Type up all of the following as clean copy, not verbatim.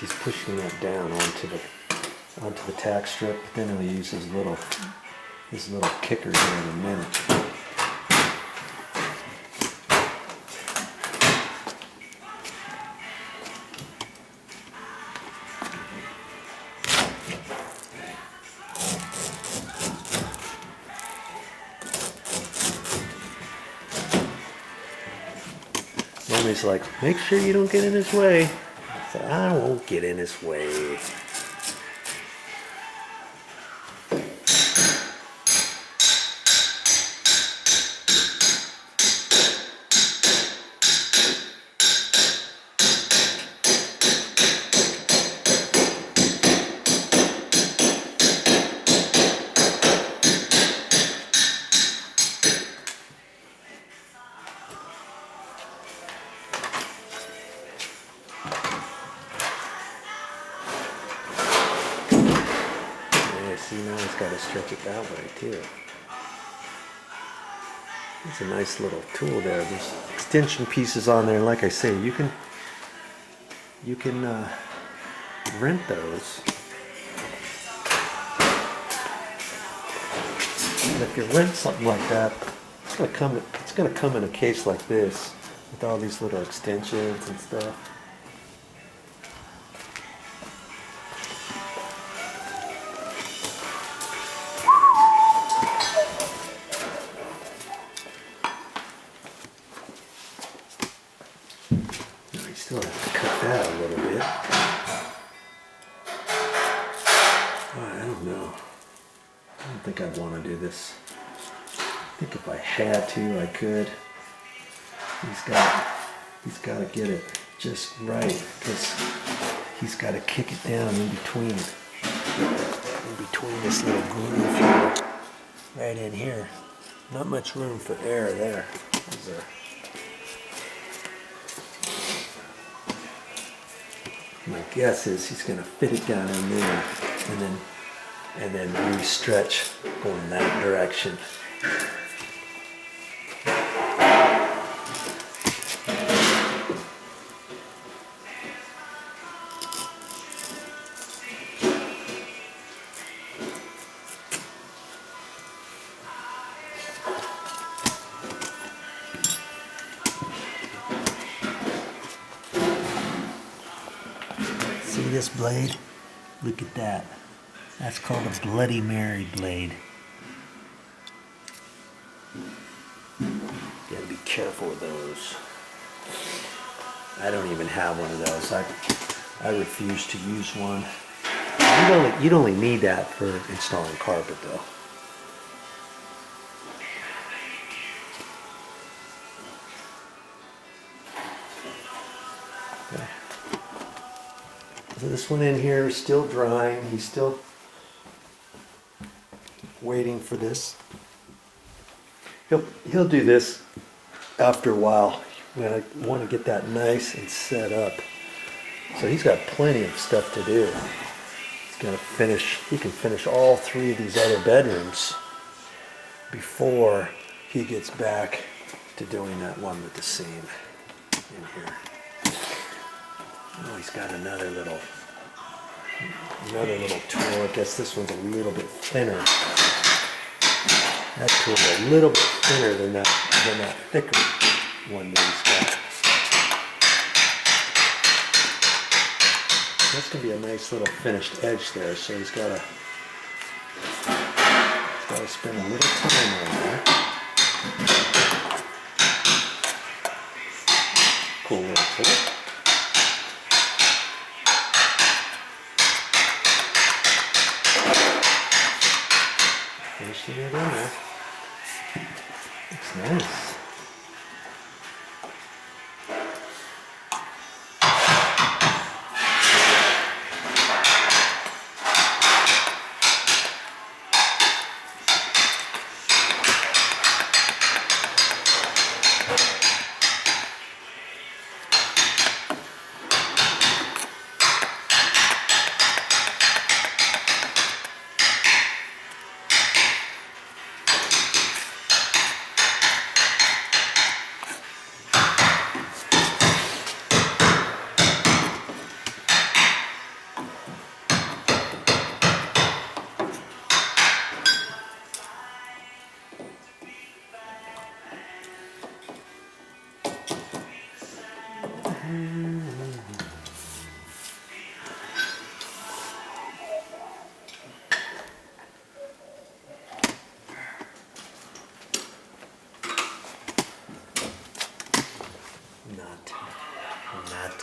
he's pushing that down onto the tack strip. Then he'll use his little kicker here in a minute. Mommy's like, make sure you don't get in his way. I said, I won't get in his way. See, now he's got to stretch it that way too. It's a nice little tool there. There's extension pieces on there, and like I say, you can rent those. And if you rent something like that, it's gonna come in a case like this with all these little extensions and stuff. Still have to cut that a little bit. Oh, I don't know. I don't think I'd want to do this. I think if I had to, I could. He's got to get it just right, because he's got to kick it down in between this little groove here, right in here. Not much room for air there. My guess is he's going to fit it down in there and then re-stretch going that direction. See this blade? Look at that. That's called a Bloody Mary blade. You gotta be careful with those. I don't even have one of those. I refuse to use one. You'd only need that for installing carpet though. Okay. So this one in here is still drying. He's still waiting for this. He'll do this after a while when I want to get that nice and set up. So he's got plenty of stuff to do. He's got to finish. He can finish all 3 of these other bedrooms before he gets back to doing that one with the seam in here. Oh, he's got another little tool. I guess this one's a little bit thinner. That tool's a little bit thinner than that thicker one that he's got. That's gonna be a nice little finished edge there. So he's got to spend a little time on that. Cool little tool. Finishing it in there. Looks nice.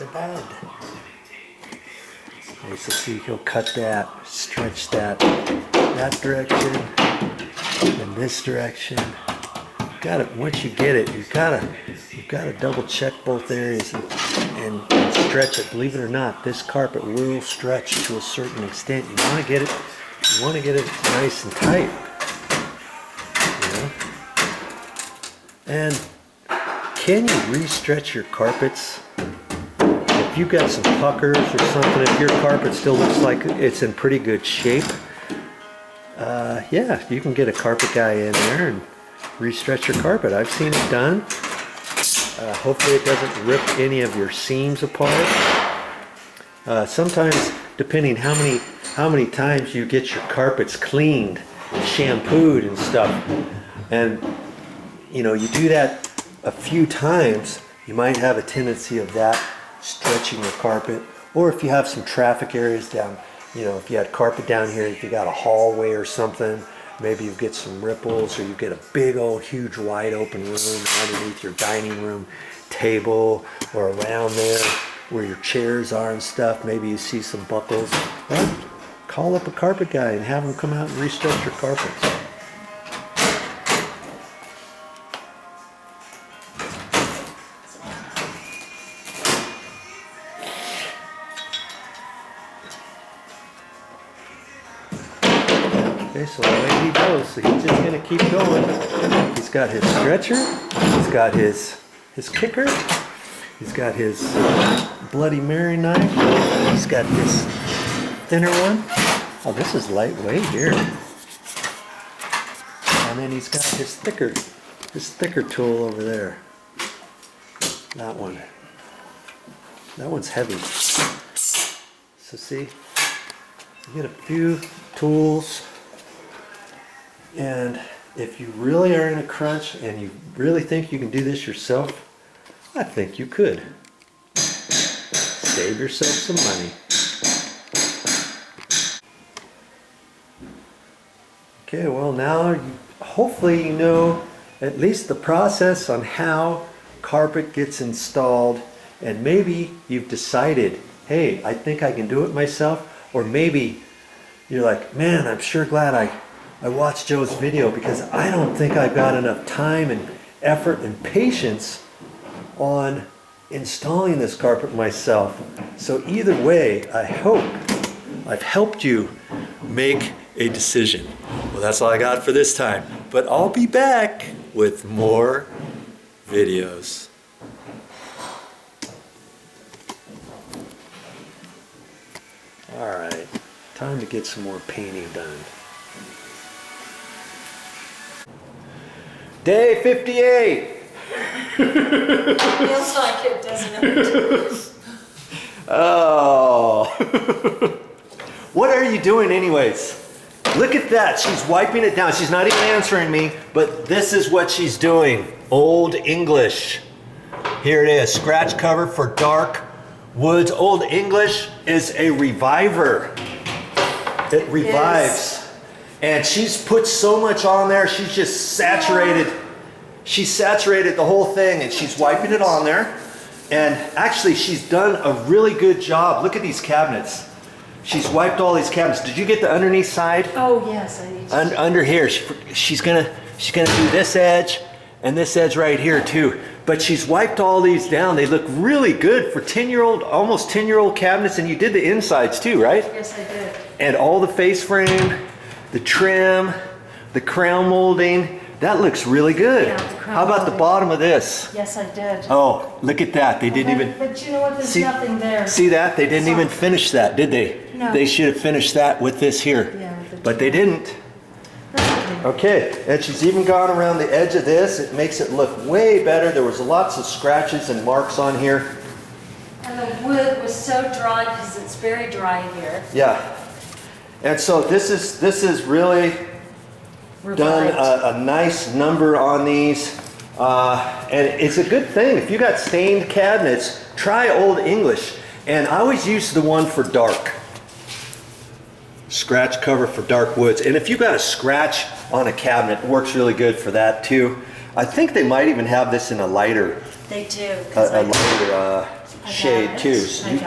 to bed. Okay, so see, he'll cut that, stretch that direction, and this direction. Got it. Once you get it, you've got to double check both areas and stretch it. Believe it or not, this carpet will stretch to a certain extent. You want to get it nice and tight. And can you re-stretch your carpets? If you've got some puckers or something, if your carpet still looks like it's in pretty good shape, yeah, you can get a carpet guy in there and re-stretch your carpet. I've seen it done. Hopefully it doesn't rip any of your seams apart. Sometimes, depending how many times you get your carpets cleaned, shampooed and stuff, and you know, you do that a few times, you might have a tendency of that stretching your carpet. Or if you have some traffic areas down, you know, if you had carpet down here, if you got a hallway or something, maybe you get some ripples, or you get a big old huge wide open room underneath your dining room table or around there where your chairs are and stuff. Maybe you see some buckles. Well, call up a carpet guy and have him come out and re-stretch your carpets. Okay, so away he goes. So he's just going to keep going. He's got his stretcher. He's got his kicker. He's got his Bloody Mary knife. He's got this thinner one. Oh, this is lightweight here. And then he's got his thicker tool over there. That one. That one's heavy. So see, you get a few tools. And if you really are in a crunch and you really think you can do this yourself, I think you could. Save yourself some money. Okay, well now hopefully you know at least the process on how carpet gets installed, and maybe you've decided, hey, I think I can do it myself, or maybe you're like, man, I'm sure glad I watched Joe's video because I don't think I've got enough time and effort and patience on installing this carpet myself. So either way, I hope I've helped you make a decision. Well, that's all I got for this time, but I'll be back with more videos. All right, time to get some more painting done. Day 58. Feels like it, doesn't it? Oh. What are you doing anyways? Look at that. She's wiping it down. She's not even answering me, but this is what she's doing. Old English. Here it is. Scratch cover for dark woods. Old English is a reviver. It revives. And she's put so much on there, she's just saturated. She's saturated the whole thing, and she's wiping it on there. And actually, she's done a really good job. Look at these cabinets. She's wiped all these cabinets. Did you get the underneath side? Oh yes, I need to. Under here, she's gonna do this edge and this edge right here too. But she's wiped all these down. They look really good for 10-year-old, almost 10-year-old cabinets. And you did the insides too, right? Yes, I did. And all the face frame, the trim, the crown molding, that looks really good. Yeah, the crown How about molding. the bottom of this? Yes, I did. Oh, look at that. They didn't even... But you know what? There's nothing there. See that? They didn't even finish that, did they? No. They should have finished that with this here. Yeah, with the but they didn't. That's Okay, and she's even gone around the edge of this. It makes it look way better. There was lots of scratches and marks on here. And the wood was so dry because it's very dry here. Yeah. And so this is really done a nice number on these. And it's a good thing. If you got stained cabinets, try Old English. And I always use the one for dark. Scratch cover for dark woods. And if you got a scratch on a cabinet, it works really good for that too. I think they might even have this in a lighter. They do. A lighter got shade it. too. So I you got